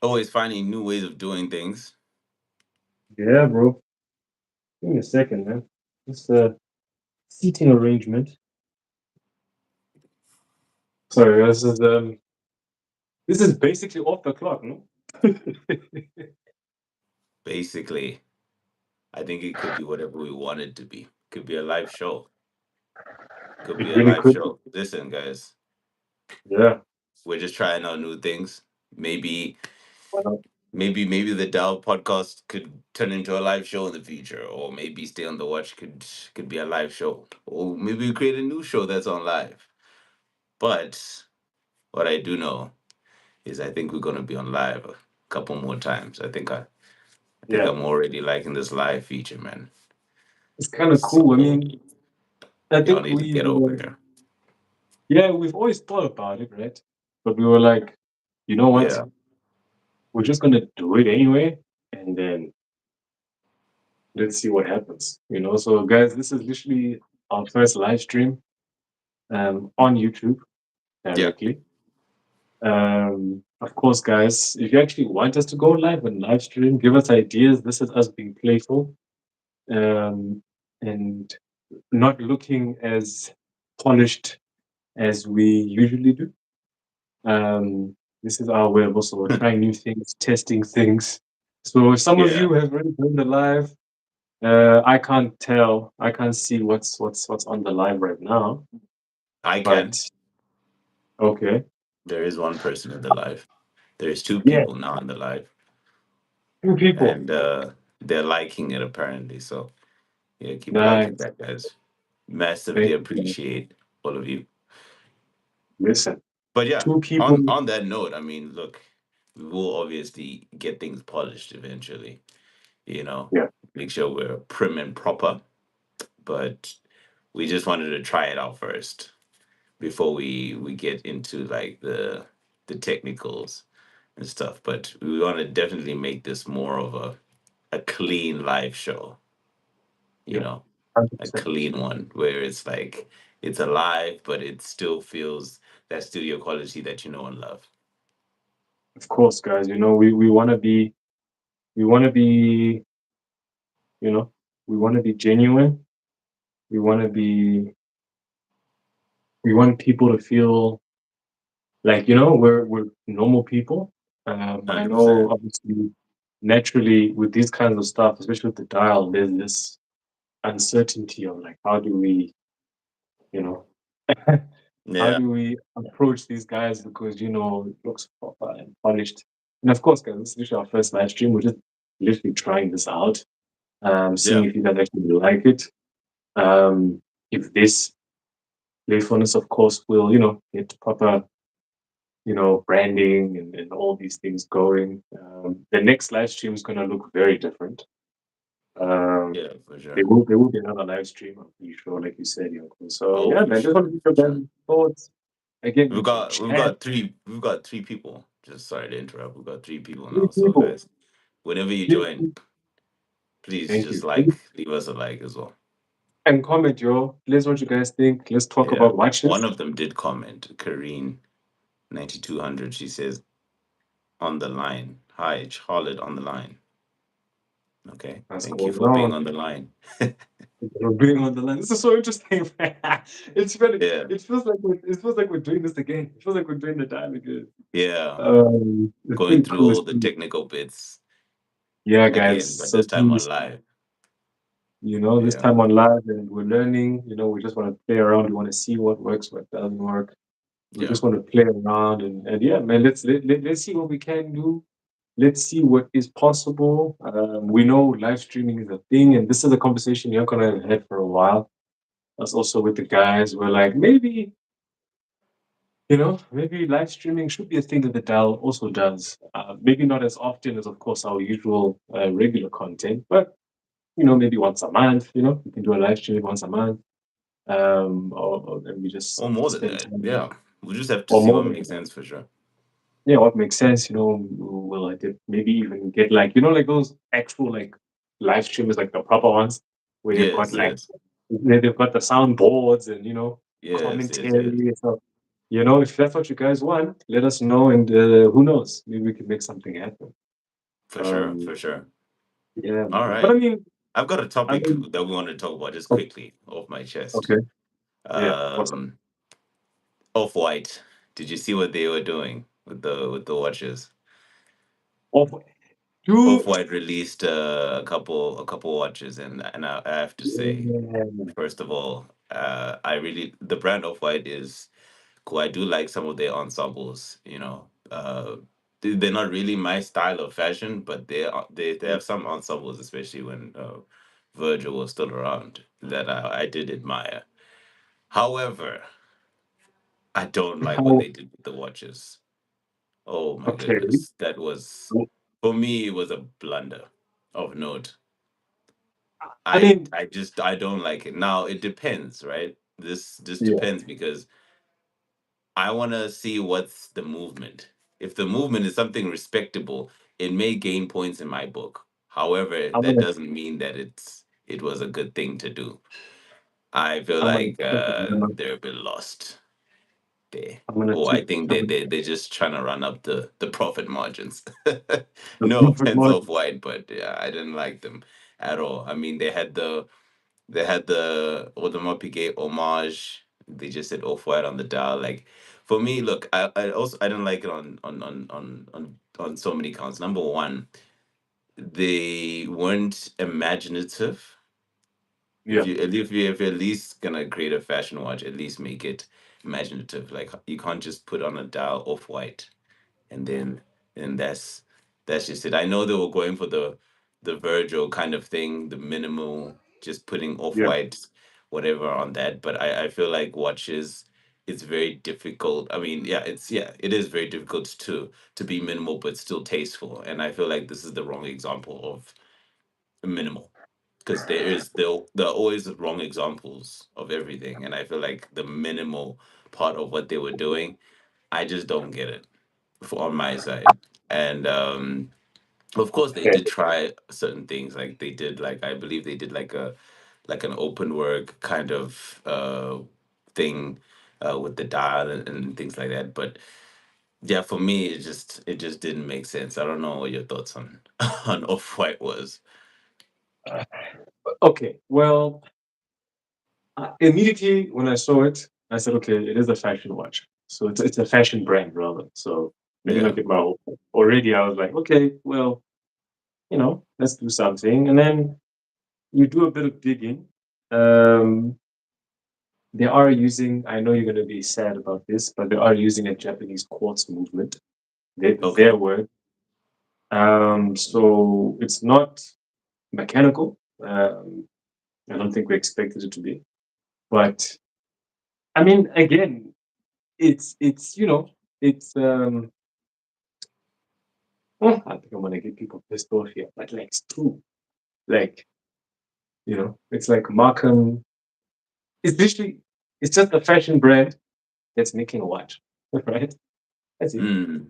Always finding new ways of doing things. Yeah, bro. Give me a second, man. This seating arrangement. Sorry, this is basically off the clock, no? Basically, I think it could be whatever we want it to be. Could be a live show. Could be It a really live could. show. Listen, guys, Yeah. we're just trying out new things. Maybe, Why not? maybe the Dow podcast could turn into a live show in the future, or maybe Stay on the Watch could be a live show, or maybe we create a new show that's on live. But what I do know is I think we're gonna be on live a couple more times. I think Yeah. I'm already liking this live feature, man. It's kind of So cool. I mean, I y'all think need to get over here. we've always thought about it, right? But we were like, you know what? Yeah, We're just gonna do it anyway, and then let's see what happens. So guys, this is literally our first live stream on YouTube yeah, directly. Of course, guys, if you actually want us to go live and live stream, give us ideas. This is us being playful and not looking as polished as we usually do. This is our way of also trying new things, testing things. So some of yeah. you have already done the live. I can't tell. I can't see what's on the live right now. I can. But okay, There is one person in the live. There's two yeah, people now in the live, two people. and they're liking it apparently. So yeah, keep liking Nice. that, guys. Massively Thank you. appreciate all of you. Listen, But yeah, two people. on that note, I mean, look, we will obviously get things polished eventually. You know, Yeah, make sure we're prim and proper. But we just wanted to try it out first before we get into like the technicals and stuff. But we want to definitely make this more of a clean live show, you yeah, know, a 100%. clean one where it's like it's alive, but it still feels that studio quality that you know and love. Of course, guys. We want to be, you know, we want to be genuine. We want to be. We want people to feel like we're normal people. I Hundred know, percent. obviously, naturally with these kinds of stuff, especially with the dial, there's this uncertainty of like, how do we, you know, how Yeah, do we approach these guys because it looks proper and polished. And of course, guys, this is literally our first live stream. We're just literally trying this out, seeing yeah, if you guys actually like it. If this playfulness, of course, will get proper branding and all these things going. The next live stream is going to look very different. Um, yeah, for sure. there will be another live stream, I'm pretty sure, like you said, Yankho. So Oh, yeah, for man, just sure, want to get your for sure. guys' thoughts. Again, use your We've chat. got three people. Just sorry to interrupt. We've got three people Three now. So people. guys, whenever you Three join, people. please Thank just you. leave us a like as well. And comment, yo. Let's what you guys think. Let's talk Yeah. about One watches. of them did comment, Kareen 9200. She says on the line. Hi, Charlotte on the line. Okay. What's Thank you going for being on? on the line. We're being on the line. This is so interesting. It's funny. Yeah. It feels like we're doing this again. It feels like we're doing the time again. Yeah. It's Going pretty through cool. It's all the pretty, technical bits yeah, guys. again, but So this time on please, live. this Yeah. time on live, and we're learning. We just want to play around. We want to see what works, what doesn't work. We Yeah. just want to play around, and yeah, man. Let's see what we can do. Let's see what is possible. We know live streaming is a thing, and this is a conversation you're gonna have had for a while. That's also with the guys. We're like, maybe live streaming should be a thing that the DAL also does. Maybe not as often as, of course, our usual regular content, but maybe once a month. We can do a live stream once a month, or and we just Or more than spend that. time, Yeah. We'll just have to or see more what than makes sense for sure. yeah, what makes sense. We'll maybe even get like like those actual like live streamers, like the proper ones, where they've got Yes, like yes. they've got the soundboards and Yes, yes, commentary yes. and stuff. if that's what you guys want, let us know, and who knows, maybe we can make something happen. For sure, Um, for sure. yeah, All man. But right. I've got a I topic mean, that we want to talk about just o- quickly off my chest. okay, yeah. What's up? Um, Off White. Did you see what they were doing with the watches? Oh, Off dude. White released a couple watches, and I have to say, Yeah. first of all, I really the brand Off White is cool. I do like some of their ensembles. They're not really my style of fashion, but they have some ensembles, especially when Virgil was still around, that I did admire. However, I don't like what How? they did with the watches. Oh my Okay. goodness, that was for me. It was a blunder of note. I mean, I don't like it. Now it depends, right? This yeah. depends because I want to see what's the movement. If the movement is something respectable, it may gain points in my book. However, I'm that gonna, doesn't mean that it was a good thing to do. I feel I'm gonna, like they're a bit lost there. I'm gonna Or take, I think I'm gonna they're just trying to run up the profit margins. the No profit offense, off margin. white, but yeah, I didn't like them at all. I mean, they had the Audemars Piguet homage. They just said off white on the dial. Like for me, look, I also I don't like it on so many counts. Number one, they weren't imaginative. Yeah, If you're at least gonna create a fashion watch, at least make it imaginative. Like you can't just put on a dial off white and then and that's just it. I know they were going for the Virgil kind of thing, the minimal, just putting off yeah. white, whatever on that. But I feel like watches, it's very difficult. I mean, yeah, it is very difficult to be minimal but still tasteful. And I feel like this is the wrong example of minimal. Because there are always wrong examples of everything. And I feel like the minimal part of what they were doing, I just don't get it on my side. And of course they Okay. did try certain things. Like they did like I believe they did like an open work kind of thing with the dial and things like that. But yeah, for me it just didn't make sense. I don't know what your thoughts on on Off White was. Okay. Well, immediately when I saw it, I said, okay, it is a fashion watch. So it's a fashion brand rather. So let me not Yeah. get my whole. Already, I was like, okay, well, let's do something. And then you do a bit of digging. Um, they are using. I know you're going to be sad about this, but they are using a Japanese quartz movement. Their Okay. word. So it's not mechanical. I don't think we expected it to be. But I mean, again, it's I think I'm gonna get people pissed off here, but like it's true. Like, it's like Markham. It's literally it's just a fashion brand that's making a watch, right? That's it. Mm,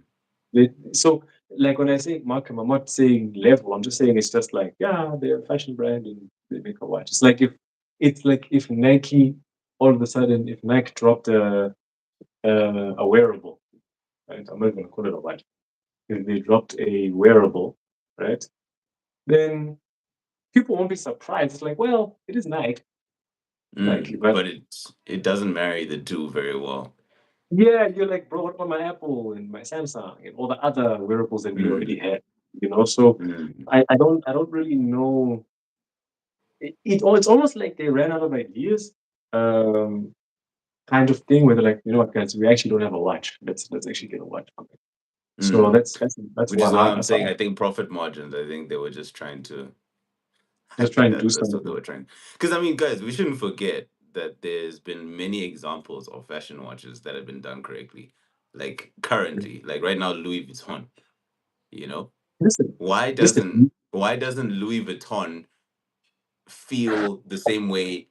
So like when I say Markham, I'm not saying level. I'm just saying it's just like, yeah, they're a fashion brand and they make a watch. It's like if Nike all of a sudden, if Nike dropped a wearable, right? I'm not gonna call it a watch. If they dropped a wearable, right? Then people won't be surprised. It's like, well, it is Nike, but but it doesn't marry the two very well. yeah, you're like, bro, what about my Apple and my Samsung and all the other wearables that we already Mm, had? So mm, I don't really know. It's almost like they ran out of ideas, um, kind of thing, where they're like, you know what, guys, we actually don't have a watch. Let's actually get a watch. So mm. that's Which is why why I'm saying I think profit margins. I think they were just trying to. I just think trying to do that's what they something. were trying. Because I mean, guys, we shouldn't forget that there's been many examples of fashion watches that have been done correctly. Like currently, like right now, Louis Vuitton. You know, Listen, listen. why doesn't Louis Vuitton feel the same way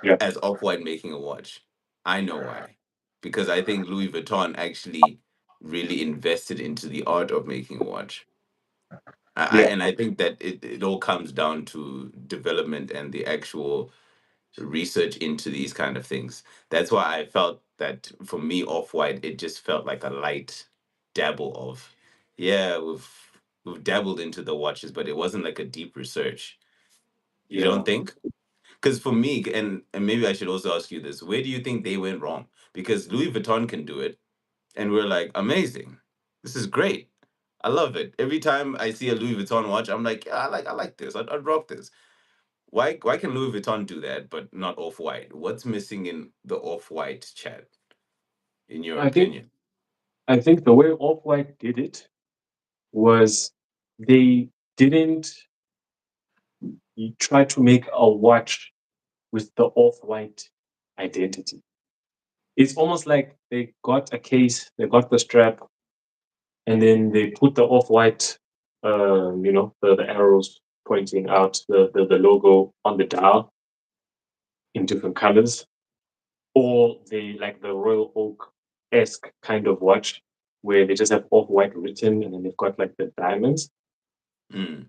Yeah, as Off White making a watch? I know why. Because I think Louis Vuitton actually really invested into the art of making a watch. yeah, And I think that it all comes down to development and the actual research into these kind of things. That's why I felt that for me, Off White, it just felt like a light dabble of, yeah, we've dabbled into the watches, but it wasn't like a deep research. You don't Yeah. think? Because for me, and maybe I should also ask you this: where do you think they went wrong? Because Louis Vuitton can do it, and we're like, amazing, this is great, I love it. Every time I see a Louis Vuitton watch, I'm like, yeah, I like this. I'd rock this. Why can Louis Vuitton do that, but not Off White? What's missing in the Off White chat, in your I think opinion? I think the way Off-White did it was they didn't try to make a watch with the Off-White identity. It's almost like they got a case, they got the strap, and then they put the Off-White, the arrows pointing out the logo on the dial in different colors, or they like the Royal Oak esque kind of watch where they just have Off-White written and then they've got like the diamonds Mm,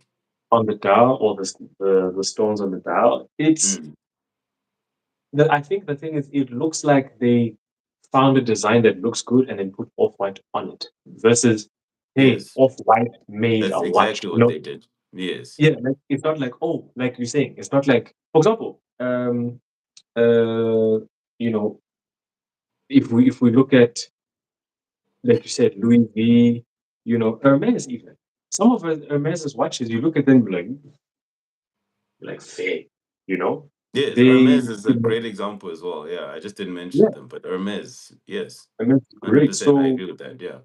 on the dial or the stones on the dial. mm, I think the thing is it looks like they found a design that looks good and then put Off White on it versus hey, yes, Off White made that's a watch. exactly what they did. Yes. Yeah, like it's not like oh, like you're saying, it's not like for example, uh, you know, if we look at like you said, Louis V, Hermes even. Some of Hermes's watches, you look at them like fake, you know? Yes, They, Hermes is a great example as well. Yeah, I just didn't yeah, mention them, but Hermes, yes, Hermes is great. 100%. I So, agree with that. Yeah.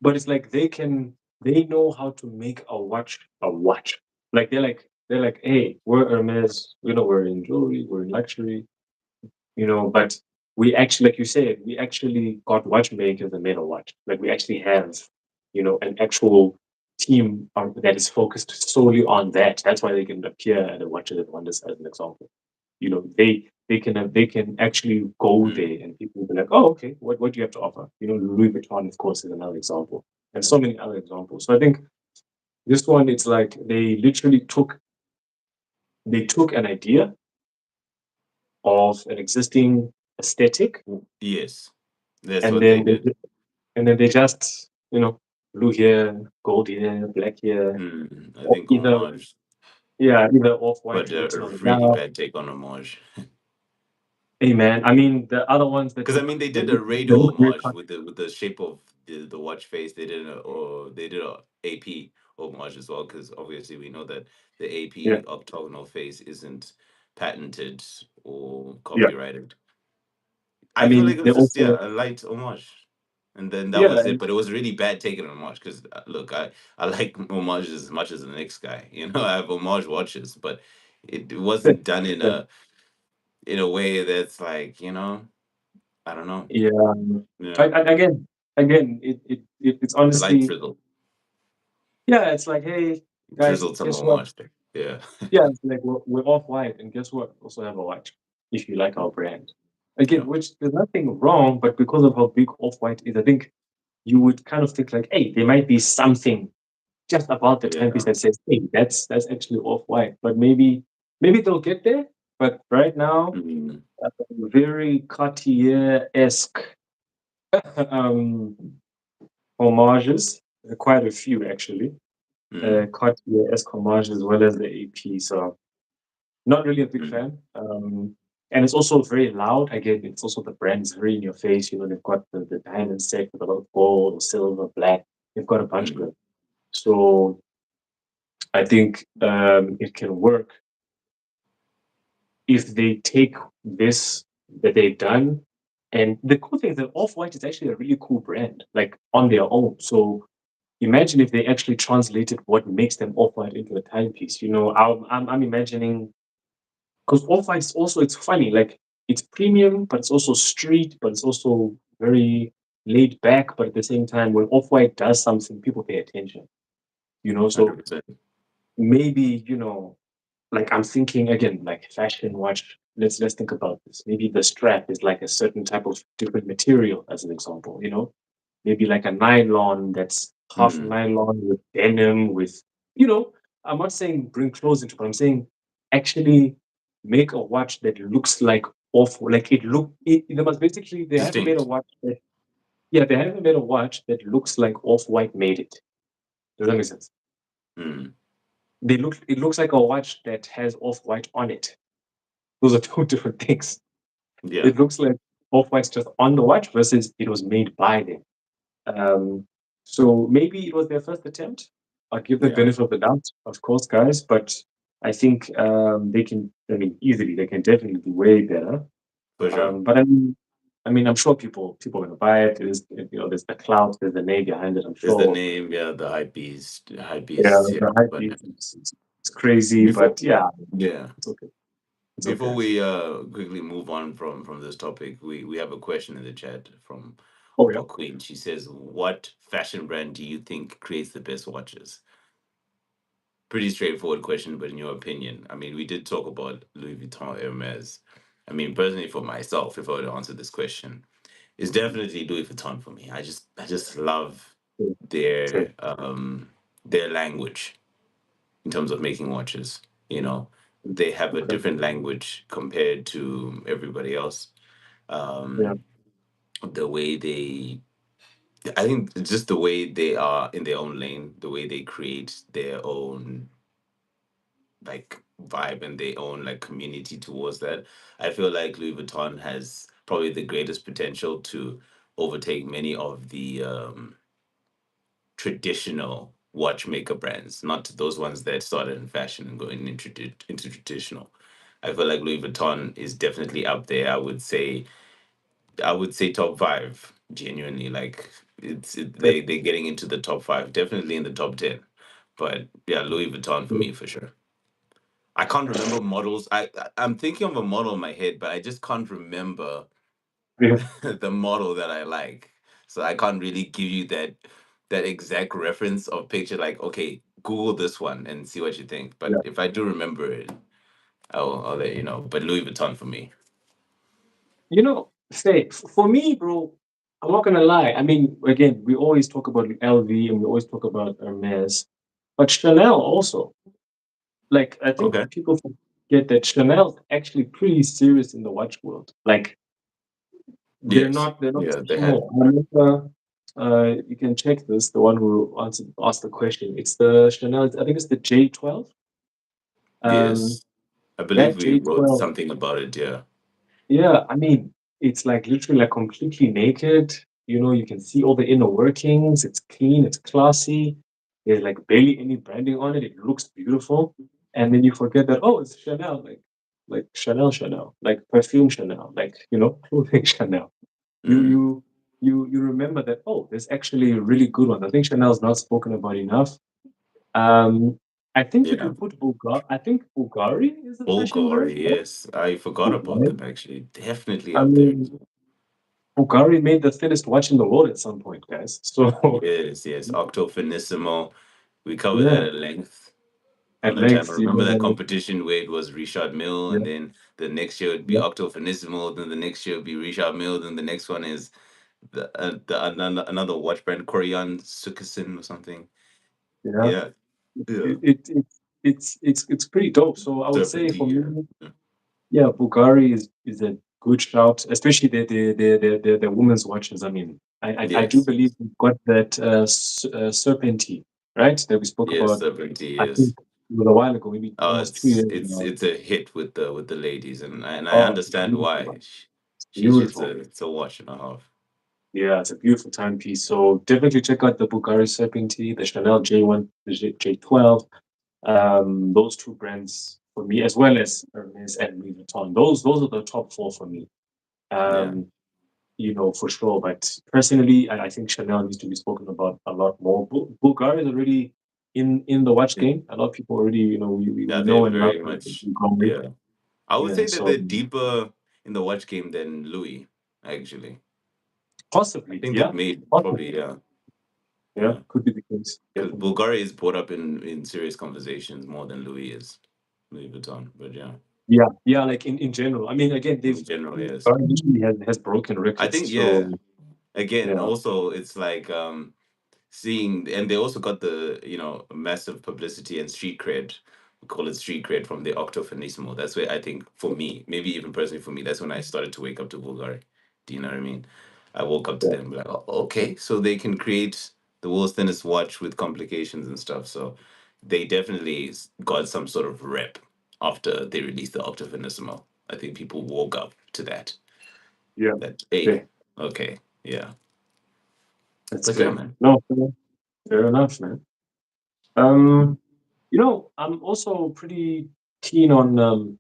but it's like they know how to make a watch. Like they're like, hey, we're Hermes, we're in jewelry, we're in luxury, but we actually, like you said, we actually got watchmakers and made a watch. Like we actually have, an actual team that is focused solely on that. That's why they can appear at the Watches and Wonders as an example. They can actually go Mm, there and people will be like, oh, okay, what do you have to offer? Louis Vuitton, of course, is another example, and so many other examples. So I think this one, it's like they literally took an idea of an existing aesthetic, yes, that's and what they then did. they just blue here, gold here, black here, I or think either homage, either off white but a written on the really dial. bad take on homage. Hey man, I mean the other ones Because I mean, they that did a they radio look weird. homage with the shape of the watch face. They did a AP homage as well. Because obviously we know that the Yeah, AP octagonal face isn't patented or yeah. copyrighted. I I feel like mean it they was just, also yeah, a light homage, and then that yeah was it. But it was really bad taking an homage. Because look, I like homages as much as the next guy. I have homage watches, but it wasn't done in a way that's like, I don't know. yeah. Yeah, Again, it's the light honestly drizzle. yeah. It's like hey guys, Drizzled some guess what? homage there. Yeah. Yeah, it's like we're off white, and guess what? Also have a watch if you like our brand. Again, Yeah. which there's nothing wrong, but because of how big off white is, I think you would kind of think like, hey, there might be something just about the timepiece Yeah. that says, hey, that's actually off white. But maybe they'll get there. But right now, Mm, very Cartier esque um, homages, quite a few actually. mm, Cartier esque homages as well as the AP. So not really a big mm, fan. And it's also very loud. Again, it's also the brand is very in your face. They've got the diamond set with a lot of gold, silver, black. They've got a bunch of mm, them. So I think it can work if they take this that they've done. And the cool thing is that Off White is actually a really cool brand, like on their own. So imagine if they actually translated what makes them Off White into a timepiece. I'm imagining because Off-White is also it's funny, like it's premium, but it's also street, but it's also very laid back. But at the same time, when Off-White does something, people pay attention. So 100%. maybe like I'm thinking again, like fashion watch. Let's think about this. Maybe the strap is like a certain type of different material, as an example. Maybe like a nylon that's half Mm, nylon with denim with you know I'm not saying bring clothes into, but I'm saying actually make a watch that looks like off, like it look. They must basically they haven't made a Distinct. watch that yeah they haven't made a watch that looks like Off White made it. Does that make sense? Mm. It looks like a watch that has Off White on it. Those are two different things. Yeah. It looks like Off White's just on the watch versus it was made by them. So maybe it was their first attempt. I'll give the Yeah. benefit of the doubt, of course, guys, but I think they can. I mean, easily they can definitely do way better. For sure. But I'm sure people are gonna buy it. There's there's the clout, there's the name behind it. I'm There's the sure. name, yeah, the hype beast. The hype Yeah, beast, yeah. the hype But it's crazy, before but yeah, yeah. it's okay. It's Before okay. we quickly move on from this topic, we have a question in the chat from Oh yeah. Opa Queen. She says, "What fashion brand do you think creates the best watches?" Pretty straightforward question, but in your opinion, I mean, we did talk about Louis Vuitton, Hermes. I mean, personally, for myself, if I were to answer this question, it's definitely Louis Vuitton for me. I just love Yeah, same. their language in terms of making watches. You know, they have a Okay. different language compared to everybody else. Yeah. Um, the way they, I think, just the way they are in their own lane, the way they create their own like vibe and their own like community towards that. I feel like Louis Vuitton has probably the greatest potential to overtake many of the traditional watchmaker brands, not those ones that started in fashion and going into traditional. I feel like Louis Vuitton is definitely up there. I would say top five. Genuinely, like they're getting into the top five, definitely in the top 10. But yeah, Louis Vuitton for me for sure. I can't remember models. I'm thinking of a model in my head, but I just can't remember Yeah. the model that I like. So I can't really give you that exact reference of picture. Like, okay, Google this one and see what you think. But Yeah. if I do remember it, I'll let you know. But Louis Vuitton for me. Say for me, bro, I'm not gonna lie. I mean, again, we always talk about LV and we always talk about Hermes, but Chanel also. Like, I think Okay. people forget that Chanel's actually pretty serious in the watch world. Like, Yes. they're not Yeah, they had. small. I remember, you can check this. The one who asked the question. It's the Chanel. I think it's the J12. Um, Yes. I believe that we wrote J12. something about it. Yeah. Yeah, I mean, it's like literally like completely naked. You can see all the inner workings. It's clean, it's classy. There's like barely any branding on it. It looks beautiful. And then you forget that, oh, it's Chanel, like Chanel, like perfume Chanel, like, clothing Chanel. You Mm, you you remember that, oh, there's actually a really good one. I think Chanel's not spoken about enough. Um, I think you yeah. can put Bulgari. I think Bulgari is a fashion brand, Bulgari. right? Yes. I forgot about Bulgari. them actually. Definitely I up there. mean, Bulgari made the thinnest watch in the world at some point, guys. So Yes, yes. Octo Finissimo. We covered that yeah, at length on at the channel. length, Remember that competition where it was Richard Mill, yeah, and then the next year it'd be yeah, Octo Finissimo, then the next year it'd be Richard Mill, then the next one is another watch brand, Korean Sukasin or something. yeah. Yeah, yeah. It's pretty dope. So I would say Definitely, for yeah. me, yeah, Bulgari is a good shout, especially the women's watches. I mean, I do Yes, believe yes. we've got that Serpentine, right? That we spoke Yes, about. definitely, I yes. think it was a while ago, maybe Oh, almost 2 years now. it's a hit with the ladies, and I Oh, it's understand beautiful. why. It's It's beautiful. it's a watch and a half. Yeah, it's a beautiful timepiece. So definitely check out the Bulgari Serpentine, the Chanel J1, the J12. Those two brands for me, as well as Hermes and Louis Vuitton. Those are the top four for me. Yeah, Um, for sure. But personally, I think Chanel needs to be spoken about a lot more. Bulgari is already in the watch game. A lot of people already, we yeah. know They're and love very much. Bulgari. Yeah, I would Yeah, say that so they're deeper in the watch game than Louis. Actually, I possibly, think they've yeah, made possibly, probably yeah, yeah. could be the case, Because definitely. Bulgari is brought up in serious conversations more than Louis is. Louis Vuitton, but yeah, Yeah, yeah, like in general. I mean, again, in general, yes. Bulgari usually has broken I records. think So yeah. Again, yeah, also it's like seeing, and they also got the massive publicity and street cred call it street cred from the Octo Finissimo. That's where I think for me, maybe even personally for me, that's when I started to wake up to Bulgari. Do you know what I mean? I woke up to Yeah. them like, oh, okay, so they can create the world's thinnest watch with complications and stuff. So they definitely got some sort of rep after they released the Octo Finissimo. I think people woke up to that. Yeah. That hey, Fair. okay, yeah, That's but yeah, fair. man. No, fair enough, man. I'm also pretty keen on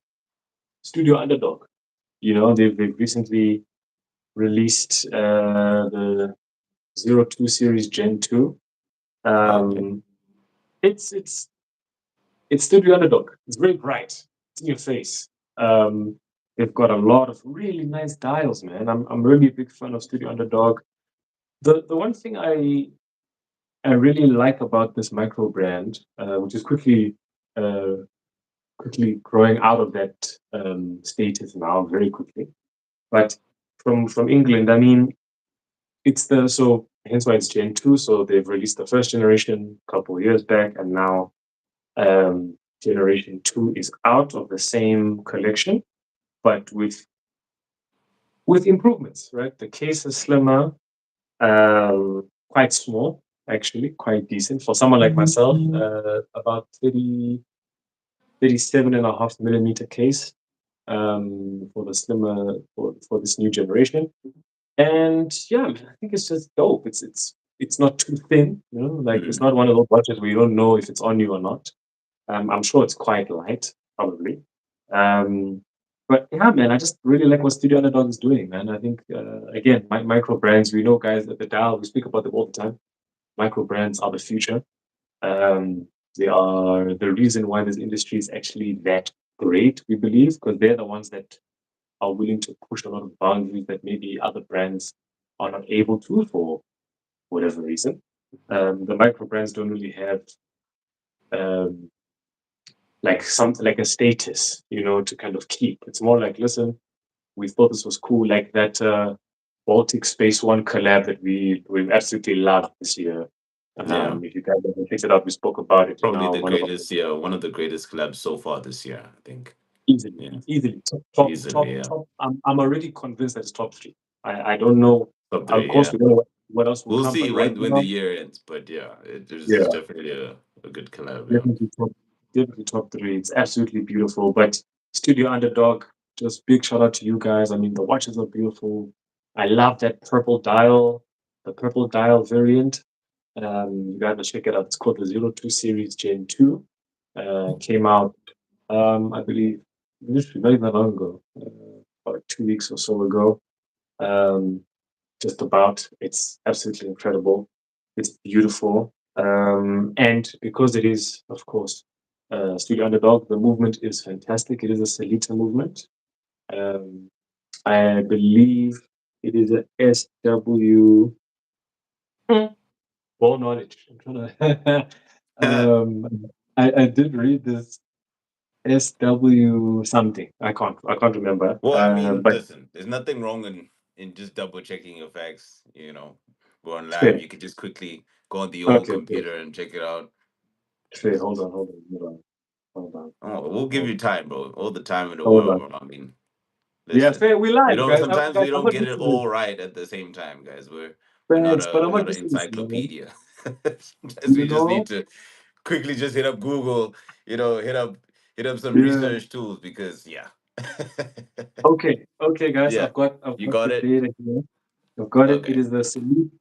Studio Underdog. They've recently released the 02 series Gen 2. Okay. Um, it's it's Studio Underdog. It's very bright. It's in your face. Um, they've got a lot of really nice dials, man. I'm really a big fan of Studio Underdog. The one thing I really like about this micro brand, which is uh, quickly growing out of that status now very quickly. But from England, I mean, it's the so hence why it's Gen 2. So they've released the first generation a couple of years back, and now generation 2 is out of the same collection, but with improvements, right? The case is slimmer, quite small, actually, quite decent for someone like myself, about 37.5 millimeter case for the slimmer for this new generation. And yeah, man, I think it's just dope. It's not too thin, like it's Mm, not one of those watches where you don't know if it's on you or not. I'm sure it's quite light, probably. Um, but yeah, man, I just really like what Studio Underdog is doing, man. I think again, micro brands. We know, guys, at the Dial, we speak about them all the time. Micro brands are the future. Um, they are the reason why this industry is actually that great. We believe because they're the ones that are willing to push a lot of boundaries that maybe other brands are not able to for whatever reason. The micro brands don't really have um, like something like a status, to kind of keep. It's more like, listen, we thought this was cool, like that Baltic Space One collab that we absolutely loved this year. yeah. If you guys haven't picked it up, we spoke about it in Probably our the one of our greatest, yeah, one of the greatest collabs so far this year, I think. easily, Yeah, easily top easily, yeah. top. I'm already convinced that it's top three. I don't know. Top Of three, course, yeah. we don't know what else will We'll come, see but right when the now, year ends, but yeah, there's yeah. definitely a good collab, yeah. Definitely definitely top three. It's absolutely beautiful. But Studio Underdog, just big shout out to you guys. I mean, the watches are beautiful. I love that purple dial, the purple dial variant. You gotta check it out. It's called the 02 Series Gen 2. Came out, I believe, literally not even that long ago, about 2 weeks or so ago. Um, just about. It's absolutely incredible. It's beautiful. And because it is, of course, Studio Underdog, the movement is fantastic. It is a Selita movement. Um, I believe it is a SW. Ball knowledge. I'm trying to. I did read this SW something. I can't remember. Well, I mean, But listen, there's nothing wrong in just double checking your facts. You know, we're on live. fair. You could just quickly go on the old Okay, fair. computer and check it out. Fair. Oh, we'll give Hold you time, bro. All the time in the hold world, on. bro. I mean, Yeah, listen, fair. We we live, don't. guys. Sometimes Guys, we I'm don't not get used it to this. all right at the same time, guys. Thanks, but We're I'm not not an used to this, man. encyclopedia. Sometimes You we just need know? to quickly just hit up Google. You know, hit up some Yeah. research tools because yeah, Okay, guys. yeah, I've you got got the it. data here. I've got it. It Okay, is the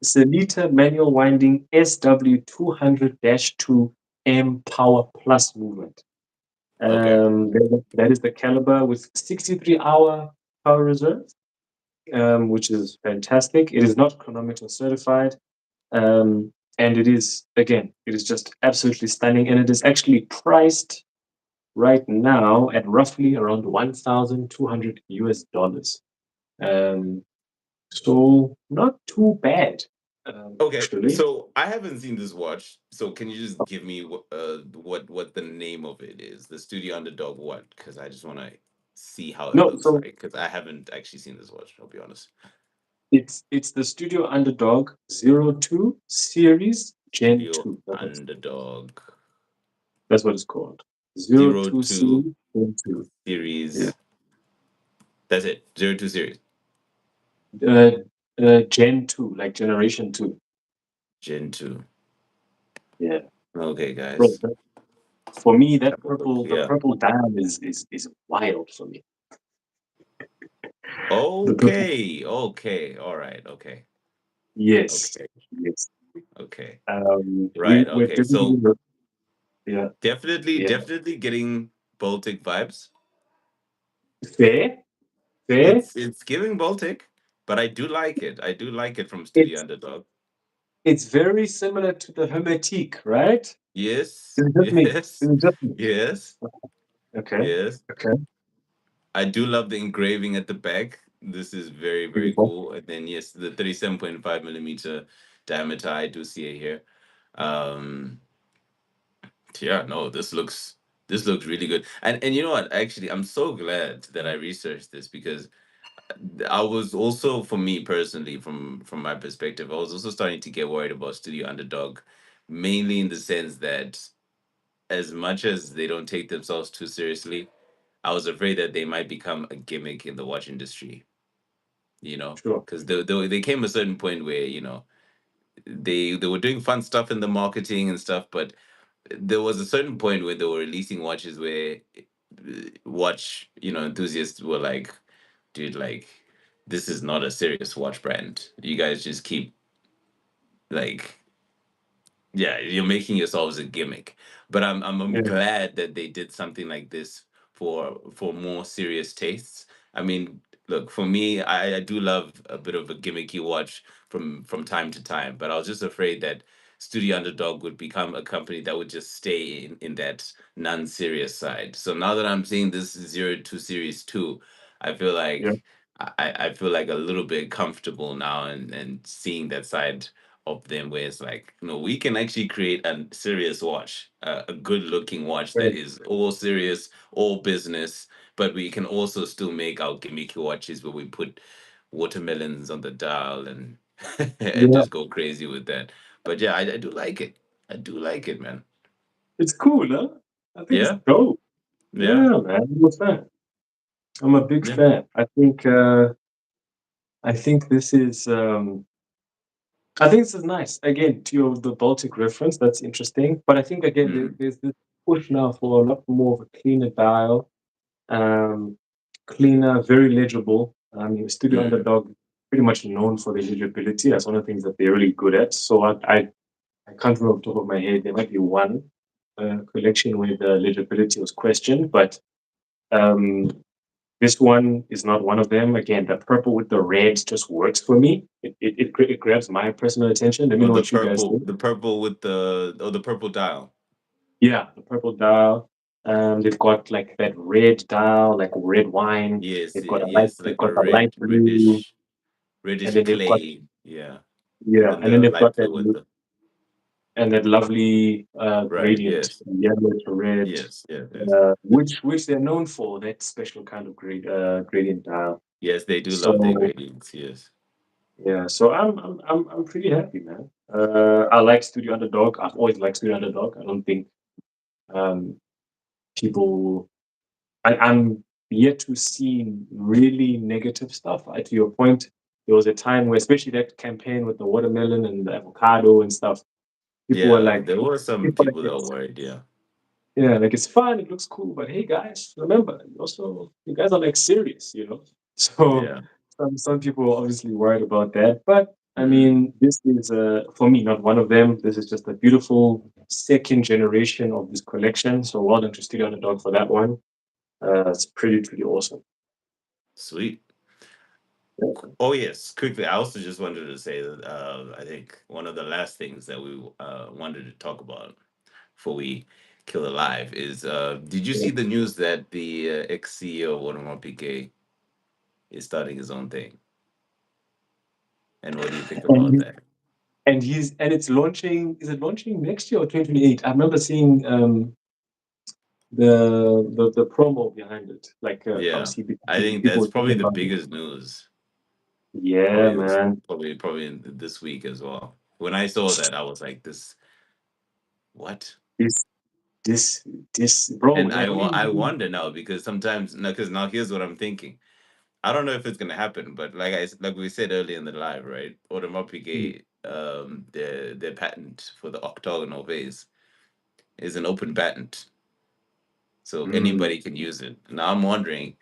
Selita manual winding SW 200-2 M Power Plus movement. okay, That is the caliber with 63-hour power reserve, which is fantastic. It is not chronometer certified. And it is, again, it is just absolutely stunning. And it is actually priced right now at roughly around 1,200 US dollars. Um, so not too bad, okay. actually. So I haven't seen this watch. So can you just give me what the name of it is? The Studio Underdog what? Because I just want to see how it No, looks so like. Because I haven't actually seen this watch. I'll be honest. it's the Studio Underdog 02 Series Gen Studio 2. Underdog. That's what it's called. Zero zero two two series, Gen 2. Yeah. series. That's it. 02 series. Uh, Gen 2, like generation 2. Gen 2. Yeah. Okay, Bro, guys. for me, that Have a look. the Yeah. purple dial is wild for me. The purple, Okay. Okay. All right. Okay. yes, Okay. yes. Okay. We Right. we're Okay. definitely, So yeah, definitely, yeah. definitely getting Baltic vibes. Fair, fair. It's giving Baltic, but I do like it. I do like it from Studio It's Underdog. it's very similar to the Hermetique, right? Yes. Is it just me? Is Yes. it just me? Yes. Okay, Yes. okay, I do love the engraving at the back. This is very, very beautiful. cool. And then yes, the 37.5 millimeter diameter. I do see it here. Um, yeah, no, this looks really good. And you know what? Actually, I'm so glad that I researched this because I was also, for me personally, from my perspective, I was also starting to get worried about Studio Underdog, mainly in the sense that as much as they don't take themselves too seriously, I was afraid that they might become a gimmick in the watch industry. Sure. Because they came a certain point where they were doing fun stuff in the marketing and stuff, but there was a certain point where they were releasing watches where watch enthusiasts were like, dude, like this is not a serious watch brand. You guys just keep like, yeah, you're making yourselves a gimmick. But I'm Yeah, glad that they did something like this for more serious tastes. I mean, look, for me, I do love a bit of a gimmicky watch from time to time, but I was just afraid that Studio Underdog would become a company that would just stay in that non-serious side. So now that I'm seeing this 02 Series 2, I feel yeah, like I feel like a little bit comfortable now and seeing that side of them where it's like, we can actually create a serious watch, a good looking watch yeah, that is all serious, all business, but we can also still make our gimmicky watches where we put watermelons on the dial and and yeah. just go crazy with that. But yeah, I do like it. I do like it, man. It's cool, huh? I think it's Yeah, dope. yeah, Yeah, man. I'm a fan. I'm a big yeah. fan. I think this is nice. Again, to your the Baltic reference, that's interesting. But I think again Mm, there's this push now for a lot more of a cleaner dial, um, cleaner, very legible. I mean, Studio mm. Underdog pretty much known for their legibility. That's one of the things that they're really good at. So I can't remember off the top of my head. There might be one collection where the legibility was questioned, but um, this one is not one of them. Again, the purple with the red just works for me. It grabs my personal attention. Let me Oh, know what you guys think. the purple with the purple dial. Yeah, the purple dial. They've got like that red dial, like red wine. Yes, They've got a light. yes, They've like a got the light red, blue, and reddish then they've got clay. Yeah, and yeah, then and then the they've light got blue with the that lovely right. gradient, Yes, yellow to red, yes, yes, yes. which they're known for. That special kind of gradient dial. Yes, they do love their So gradients. Yes. yeah, so I'm pretty happy, man. I like Studio Underdog. I've always liked Studio Underdog. I don't think um, people. I'm yet to see really negative stuff. To your point, there was a time where, especially that campaign with the watermelon and the avocado and stuff, people were Yeah, like, there were some people were people that were like, worried. Yeah. yeah, like it's fun, it looks cool, but hey guys, remember, you guys are like serious. So Yeah. some people are obviously worried about that, but I Mm. mean, this is for me not one of them. This is just a beautiful second generation of this collection. So well done to Studio Underdog for that one. It's pretty awesome. Sweet. Oh yes, quickly. I also just wanted to say that I think one of the last things that we wanted to talk about before we kill it live is did you Yeah. see the news that the ex CEO of Audemars Piguet is starting his own thing? And what do you think about And that? and it's launching. Is it launching next year or 2028? I remember seeing the promo behind it. Like Yeah, obviously I think people that's were talking probably the about it. biggest news. Yeah, Probably this, man. probably this week as well. When I saw that, I was like, "This what?" this this bro, And like what do you I mean? wonder now because sometimes because now here's what I'm thinking. I don't know if it's gonna happen, but like we said earlier in the live, right? Mm, Automopige, their patent for the octagonal vase is an open patent, so mm. anybody can use it. Now I'm wondering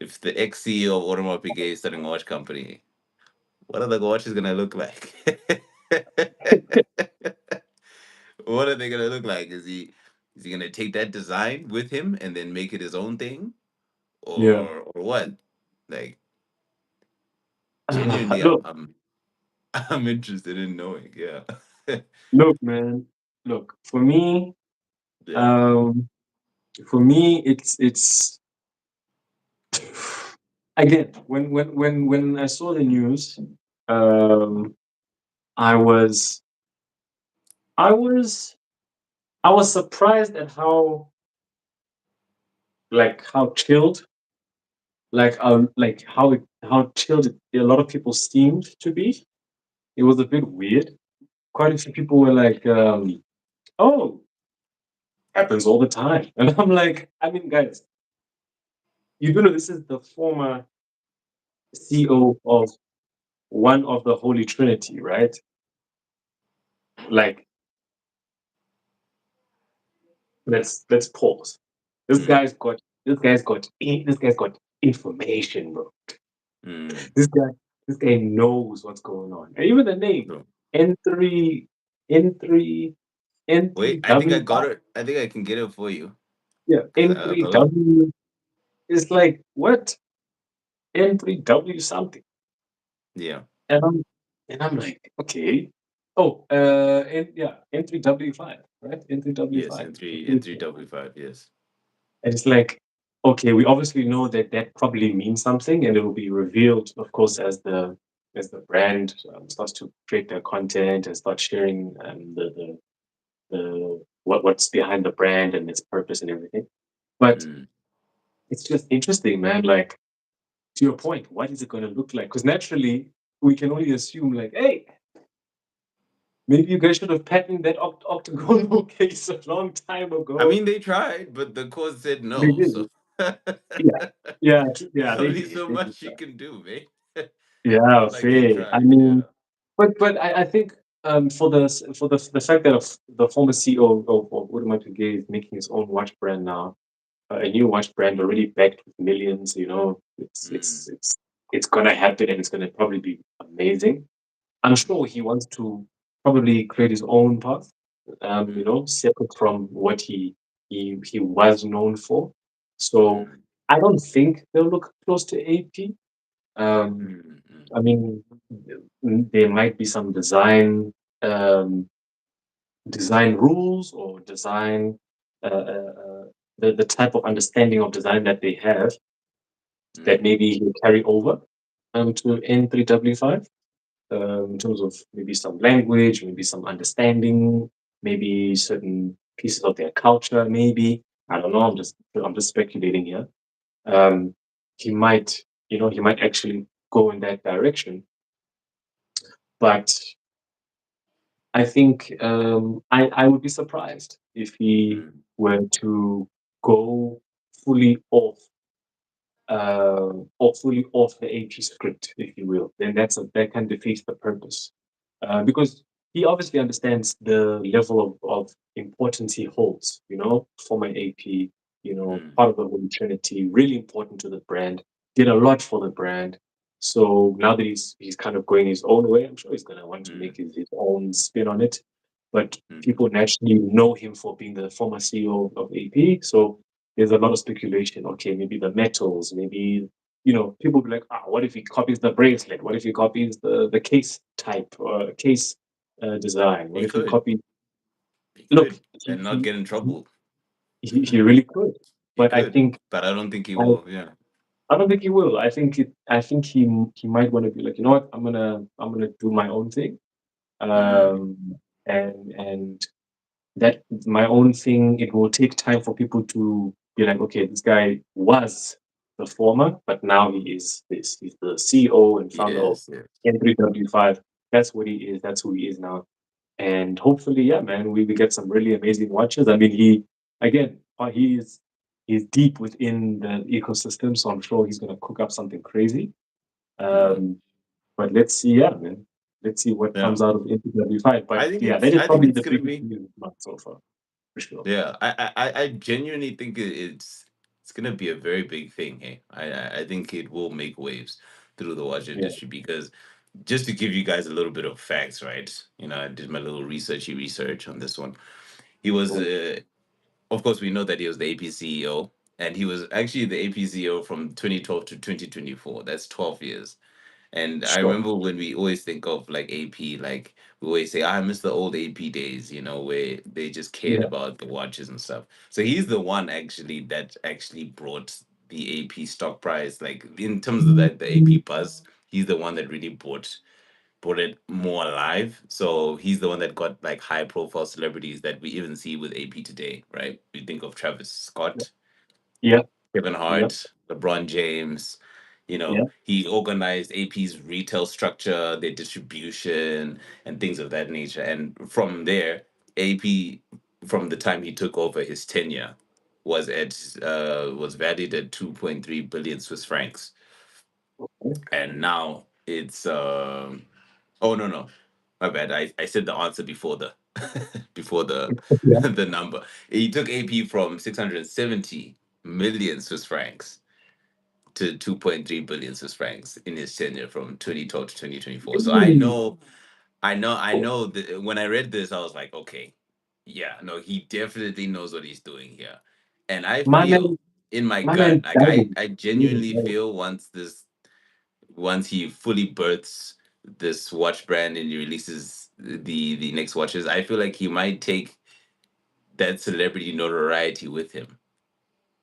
if the ex CEO of Automopige is starting a watch company, what are the watches gonna look like? What are they gonna look like? Is he gonna take that design with him and then make it his own thing, Yeah. or what? Like genuinely, Look, I'm interested in knowing. Yeah, look, man. Look, yeah. um, for me, it's again when I saw the news, um, I was I was I was surprised at how chilled how chilled a lot of people seemed to be. It was a bit weird. Quite a few people were like, "Oh, happens all the time," and I'm like, I mean, guys, you do know this is the former CEO of one of the Holy Trinity, right? Like, let's pause. Mm, This guy's got information, bro. mm. This guy this guy knows what's going on. And even the name So N3 N3 wait, I think I got N3W5. it. I think I can get it for you Yeah, because a lot. N3W is like what? N3W something. Yeah. And I'm like, okay. Oh, yeah, N3W5, right? Yes. N3W5. N3W5. Yes. And it's like, okay, we obviously know that that probably means something, and it will be revealed, of course, as the brand starts to create their content and start sharing the what's behind the brand and its purpose and everything. But Mm. it's just interesting, man. Like to your point, what is it going to look like? Because naturally, we can only assume, like, hey, maybe you guys should have patented that octagonal case a long time I ago. mean, they tried, but the court said They no. did. So Yeah, yeah, there's yeah. They only did. so They did. much you can do, man. Yeah, Like they fair. I tried. mean, Yeah. but I think for the fact that the former CEO of Audemars Piguet is making his own watch brand now, a new watch brand already backed with millions. Mm, It's gonna happen and it's gonna probably be amazing. I'm sure mm, he wants to probably create his own path, mm, separate from what he was known for. So mm, I don't think they'll look close to AP. Um, mm, mm, I mean, there might be some um, design rules or design the type of understanding of design that they have that mm, maybe he'll carry over to N3W5 in terms of maybe some language, maybe some understanding, maybe certain pieces of their culture. Maybe I don't know. I'm just speculating here. Um, he might actually go in that direction, but I think I would be surprised if he mm, were to go fully off or fully off the AP script, if you will. Then that can defeat the purpose because he obviously understands the level of importance he holds. Former AP, mm, part of the Holy Trinity, really important to the brand, did a lot for the brand. So now that he's kind of going his own way, I'm sure he's gonna want to make mm, his own spin on it. But mm. people naturally know him for being the former CEO of AP, so there's a lot of speculation. Okay, maybe the metals, maybe people be like, what if he copies the bracelet? What if he copies the case type or case design? What He if he could. copies? He Look, could, and not get in trouble. he really could, He but could, but I don't think he I will. Yeah. I don't think he will. I think he might want to be like, you know what, I'm gonna do my own thing, Mm, um, and that my own thing. It will take time for people to be like, okay, this guy was the former, but now he is this. He's the CEO and founder of yes. Yes. N3W5. That's what he is. That's who he is now. And hopefully, yeah, man, we get some really amazing watches. I mean, again, he's deep within the ecosystem, so I'm sure he's going to cook up something crazy. Mm. Um, but let's see, yeah, man. Let's see what Yeah. comes out of NPW fight. I But think yeah, it's that is I think probably it's the gonna biggest be news this month so far, for sure. yeah. I genuinely think it's gonna be a very big thing. Hey, I think it will make waves through the watch Yeah, industry because just to give you guys a little bit of facts, right? You know, I did my little researchy research on this one. He was, cool. of course, we know that he was the AP CEO, and he was actually the AP CEO from 2012 to 2024. That's 12 years. And I Sure. remember when we always think of like AP, like we always say, I miss the old AP days, where they just cared Yeah. about the watches and stuff. So he's the one actually that actually brought the AP stock price, like in terms of that the AP buzz, he's the one that really brought it more alive. So he's the one that got like high profile celebrities that we even see with AP today, right? We think of Travis Scott, Yeah. Kevin Yeah. Hart, LeBron James. Yeah. He organized AP's retail structure, their distribution, and things of that nature. And from there, AP, from the time he took over his tenure, was valued at 2.3 billion Swiss francs, and now it's oh no, my bad. I said the answer before the before the Yeah. the number. He took AP from 670 million Swiss francs to 2.3 billion Swiss francs in his tenure from 2012 to 2024. So I know that when I read this, I was like, okay, yeah, no, he definitely knows what he's doing here. And I My feel man, in my my gut, man like I, died. I Really genuinely died. feel once he fully births this watch brand and he releases the next watches, I feel like he might take that celebrity notoriety with him,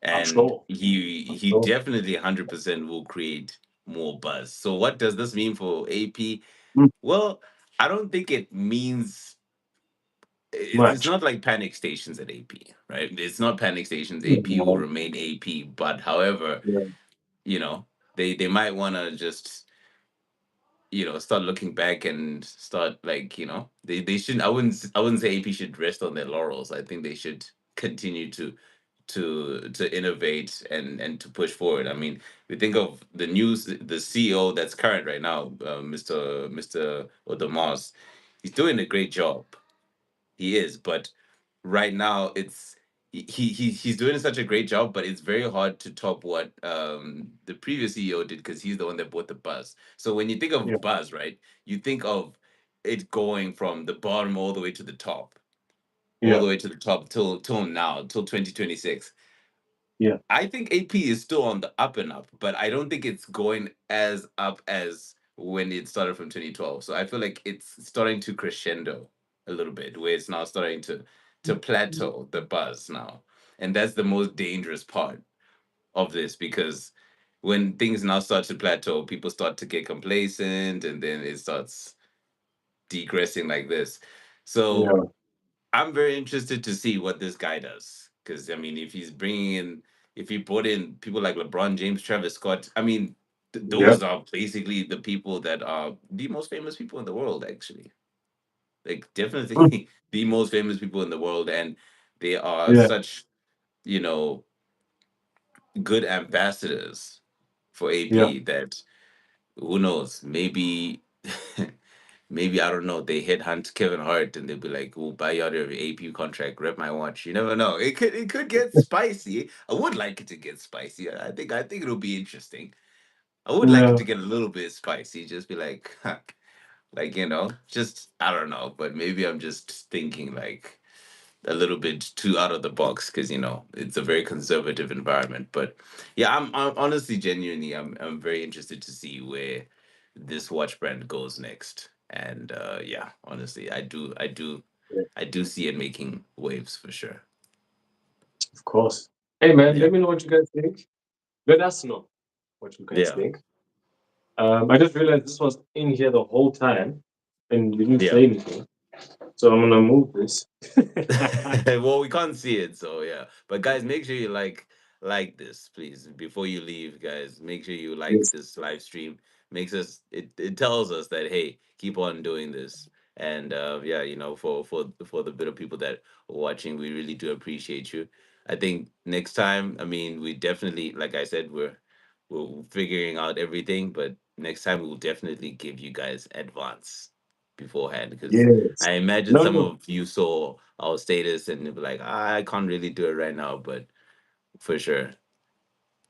I'm and sure. I'm he sure. definitely 100% will create more buzz. So what does this mean for AP? Mm, Well, I don't think it means it's much. not like panic stations at AP, right? It's not panic stations. AP will Yeah. remain AP, but however, Yeah. you know, they might want to just start looking back and start like they shouldn't. I wouldn't say AP should rest on their laurels. I think they should continue to innovate and to push forward. I mean, we think of the CEO that's current right now, Mr. Odomos. He's doing a great job. He is, but right now he's doing such a great job, but it's very hard to top what the previous CEO did because he's the one that bought the buzz. So when you think Yeah. of buzz, right, you think of it going from the bottom all the way to the top, all Yeah. the way to the top till now, till 2026. Yeah. I think AP is still on the up and up, but I don't think it's going as up as when it started from 2012. So I feel like it's starting to crescendo a little bit, where it's now starting to plateau the buzz now. And that's the most dangerous part of this because when things now start to plateau, people start to get complacent and then it starts degressing like this. So Yeah. I'm very interested to see what this guy does. Because I mean, if he brought in people like LeBron James, Travis Scott, I mean, Yeah. those are basically the people that are the most famous people in the world. Actually, like Mm, definitely the most famous people in the world, and they are yeah. such you know good ambassadors for Yeah. AP that who knows, maybe. Maybe I don't know. They headhunt Kevin Hart and they'll be like, "We'll buy you out of your AP contract. Rep my watch." You never know. It could get spicy. I would like it to get spicy. I think it'll be interesting. I would like it Yeah. to get a little bit spicy. Just be like, like just I don't know. But maybe I'm just thinking like a little bit too out of the box because it's a very conservative environment. But yeah, I'm honestly genuinely I'm very interested to see where this watch brand goes next. And yeah, honestly, Yeah. I do see it making waves for sure. Of course. Hey, man, Yeah, let me know what you guys think. Let us know what you guys yeah, think. I just realized this was in here the whole time and you didn't yeah. say anything. So I'm gonna move this. Well, we can't see it, so yeah. But guys, make sure you like this, please, before you leave, guys. Make sure you like Yes. this live stream. Makes us it tells us that hey, keep on doing this, And yeah, for the bit of people that are watching, we really do appreciate you. I think next time, I mean, we definitely, like I said, we're figuring out everything, but next time we'll definitely give you guys advance beforehand, because Yes. I imagine No, some no. of you saw our status and they'll be like, I can't really do it right now, but for sure.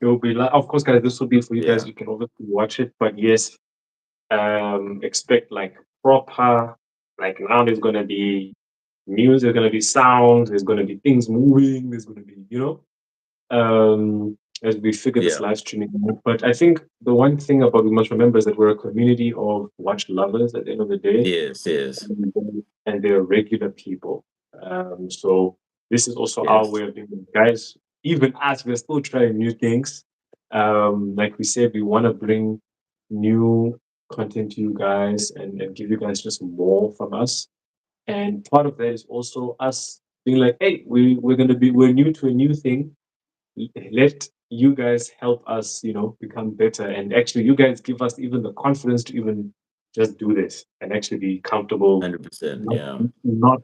It will be like, of course, guys, this will be for you guys. Yeah. You can obviously watch it, but yes, expect like proper, like now there's going to be music, there's going to be sound, there's going to be things moving, there's going to be, as we figure this Yeah. live streaming out. But I think the one thing about we must remember is that we're a community of watch lovers at the end of the day, Yes, yes, and they're regular people. So this is also our yes. way of doing it. Guys, even us, we're still trying new things. Like we said, we want to bring new content to you guys and give you guys just more from us. And part of that is also us being like, hey, we're new to a new thing. Let you guys help us, become better. And actually you guys give us even the confidence to even just do this and actually be comfortable, 100%. not Yeah.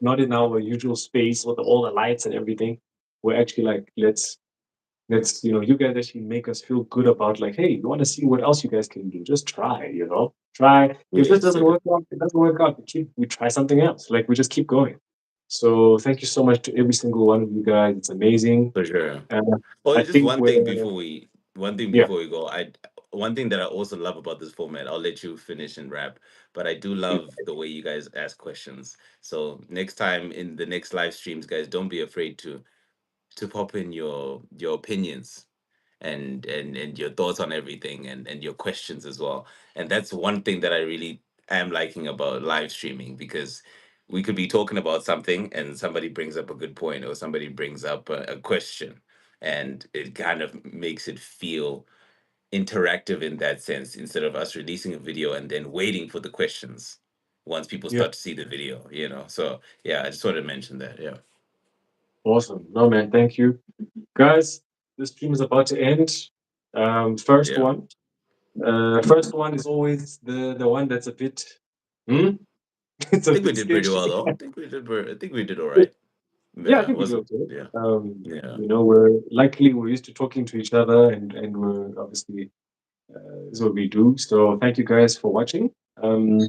not in our usual space with all the lights and everything. We're actually like, let's you guys actually make us feel good about like, hey, you want to see what else you guys can do, just try, try. If this Yes, doesn't yes. work out, it doesn't work out, we try something else, like we just keep going. So thank you so much to every single one of you guys. It's amazing. For sure. uh, Oh, I just think we're one thing yeah. before we go. One thing that I also love about this format, I'll let you finish and wrap, but I do love the way you guys ask questions. So next time in the next live streams, guys, don't be afraid to pop in your opinions and your thoughts on everything and your questions as well. And that's one thing that I really am liking about live streaming, because we could be talking about something and somebody brings up a good point or somebody brings up a question, and it kind of makes it feel interactive in that sense, instead of us releasing a video and then waiting for the questions once people Yeah, start to see the video. So yeah, I just wanted to mention that. Yeah. awesome. No, man, thank you, guys. This stream is about to end. First Yeah. one. First one is always the one that's a bit, hmm? It's I a think we bit did pretty sketchy. well though. I think we did all right. Yeah, I Yeah, think we do wasn't. okay. Yeah. Yeah. We're used to talking to each other, and we're obviously, this is what we do. So thank you guys for watching. Um,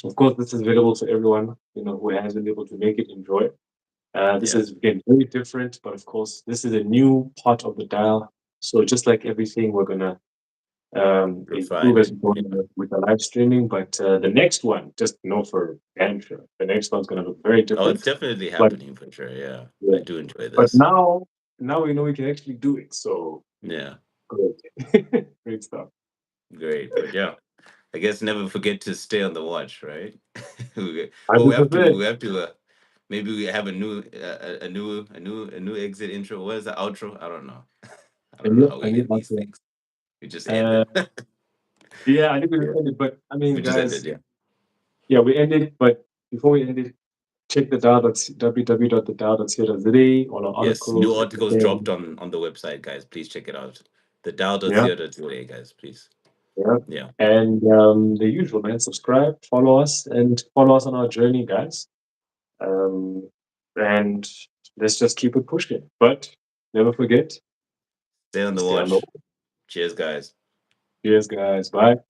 of course, this is available to everyone who has been able to make it, enjoy it. This Yeah. is again very different, but of course, this is a new part of the dial. So just like everything, we're gonna improve Refine as it. we go Yeah. with the live streaming. But the next one, just know for damn sure, the next one's gonna look very Oh, it's different. definitely But happening for sure. Yeah. I yeah, do enjoy but this. now we know we can actually do it. So Yeah. great, great stuff. Great. But yeah, I guess never forget to stay on the watch, right? Well, we have to. 100%. We have to. Maybe we have a new exit intro. What is the outro? I don't know. I don't know how I we knew end about these that. things. We just end Uh, it. yeah, I think we Yeah. ended, but I We mean, just ended. guys, Yeah. yeah, we ended. But before we end it, check the dial. That's www.thedial.co.za. All our Yes. New articles. articles dropped on the website, guys. Please check it out. The Yeah, thedial.co.za, guys. Please. yeah. Yeah. And the usual, man. Subscribe, follow us, and follow us on our journey, guys. Um, and let's just keep it pushing. But never forget, Stay on the stay on the. watch. Cheers, guys. Cheers, guys. Bye.